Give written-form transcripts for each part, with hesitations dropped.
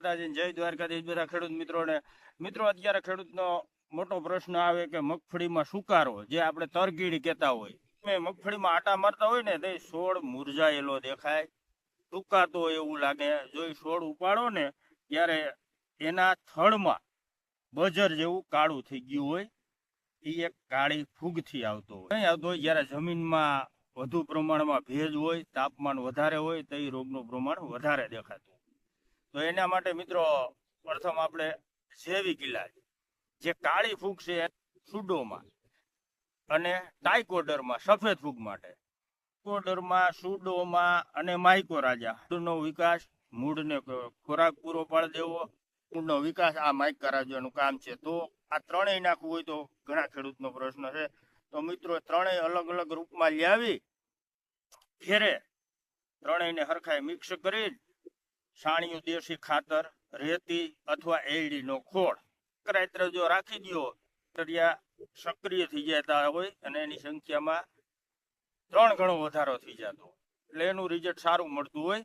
માતાજી જય દ્વારકાધીશ બધા ખેડૂત મિત્રોને. મિત્રો અત્યારે ખેડૂતનો મોટો પ્રશ્ન આવે કે મગફળીમાં સુકારો જે આપણે તરકીડી કહેતા હોય, મગફળીમાં આટા મારતા હોય ને તે છોડ મુરઝાયેલો દેખાય, સુકાતો એવું લાગે. જો એ છોડ ઉપાડો ને ત્યારે એના થડમાં બજર જેવું કાળું થઈ ગયું હોય, એ એક કાળી ફૂગથી આવતો હોય. કઈ આવતો હોય જ્યારે જમીનમાં વધુ પ્રમાણમાં ભેજ હોય, તાપમાન વધારે હોય તો એ રોગનું પ્રમાણ વધારે દેખાતું. તો એના માટે મિત્રો પ્રથમ આપણે જૈવિક ઇલાજ, જે કાળી ફૂગ છે સુડોમાં અને ટાઇકોડરમાં સફેદ ફૂગ માટે, ટાઇકોડરમાં, સુડોમાં અને માઇકોરાજા નો વિકાસ, મૂળને ખોરાક પૂરો પાડી દેવો, મૂળનો વિકાસ આ માઇકોરાજાનું કામ છે. તો આ ત્રણેય નાખવું હોય તો ઘણા ખેડૂતનો પ્રશ્ન છે. તો મિત્રો ત્રણેય અલગ અલગ રૂપમાં લાવી ઘેરે ત્રણેયને હરખાઈ મિક્સ કરી છાણિયું દેશી ખાતર, રેતી અથવા એરડીનો ખોળ રાત્રે જો રાખી દો, સક્રિય થઈ જતા હોય અને એની સંખ્યામાં 3 ગણો વધારો થઈ જતો, એટલે એનું રિઝલ્ટ સારું મળતું હોય.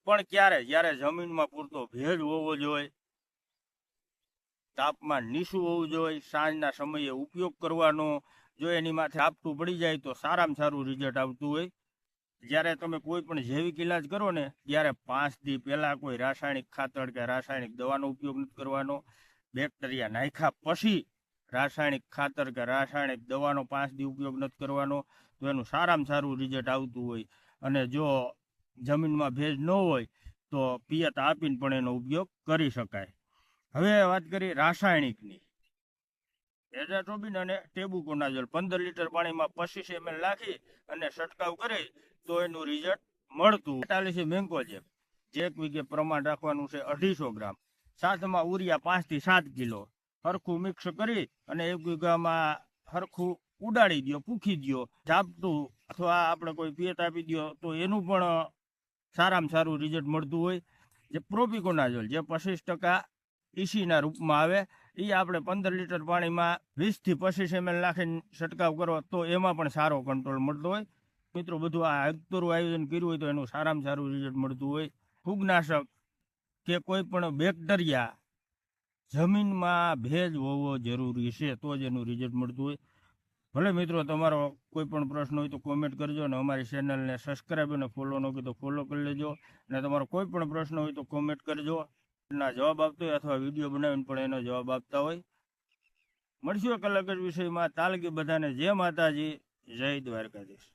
પણ ક્યારે? જ્યારે જમીનમાં પૂરતો ભેજ હોવો જોઈએ, તાપમાન નીચું હોવું જોઈએ, સાંજના સમયે ઉપયોગ કરવાનો. જો એની માથે આપતું પડી જાય તો સારામાં સારું રિઝલ્ટ આવતું હોય. જ્યારે તમે કોઈ પણ જૈવિક ઇલાજ કરો ને ત્યારે 5 દી પહેલા કોઈ રાસાયણિક ખાતર કે રાસાયણિક દવાનો ઉપયોગ નથી કરવાનો. બેક્ટેરિયા નાખ્યા પછી રાસાયણિક ખાતર કે રાસાયણિક દવાનો 5 દી ઉપયોગ નથી કરવાનો. તો એનું સારામાં સારું રિઝલ્ટ આવતું હોય. અને જો જમીનમાં ભેજ ન હોય તો પિયત આપીને પણ એનો ઉપયોગ કરી શકાય. હવે વાત કરીએ રાસાયણિકની. એઝાટ્રોબિન અને ટેબુકોનાઝોલ 15 લીટર પાણીમાં 25 ml નાખી અને છંટકાવ કરી તો એનું રિઝલ્ટ મળતું. 48 મેન્કોજેબ, જે 1 વીઘે પ્રમાણ રાખવાનું છે 250 ગ્રામ. સાથમાં ઉરિયા 5 થી 7 કિલો હરખું મિક્સ કરી અને 1 વીઘામાં હરખું ઉડાડી દો, પૂખી દો. ઝાપટું અથવા આપણે કોઈ પિયત આપી દો તો એનું પણ સારામાં સારું રિઝલ્ટ મળતું હોય. જે પ્રોપિકોનાઝોલ, જે 25% ઈસીના રૂપમાં આવે, એ આપણે 15 લીટર પાણીમાં 20 થી 25 ml નાખીને છંટકાવ કરો તો એમાં પણ સારો કંટ્રોલ મળતો હોય. મિત્રો બધું આ અગતરું આયોજન કર્યું હોય તો એનું સારામાં સારું રિઝલ્ટ મળતું હોય. ફૂગનાશક કે કોઈ પણ બેક્ટેરિયા જમીનમાં ભેજ હોવો જરૂરી છે તો જ એનું રિઝલ્ટ મળતું હોય. ભલે મિત્રો તમારો કોઈ પણ પ્રશ્ન હોય તો કોમેન્ટ કરજો અને અમારી ચેનલને સબસ્ક્રાઈબ અને ફોલો ન કરી તો ફોલો કરી લેજો. અને તમારો કોઈ પણ પ્રશ્ન હોય તો કોમેન્ટ કરજો, ના જવાબ આપતો હોય અથવા વિડીયો બનાવીને પણ એનો જવાબ આપતા હોય. મળશું એક અલગ જ વિષયમાં. તાલગી બધાને જય માતાજી, જય દ્વારકાધીશ.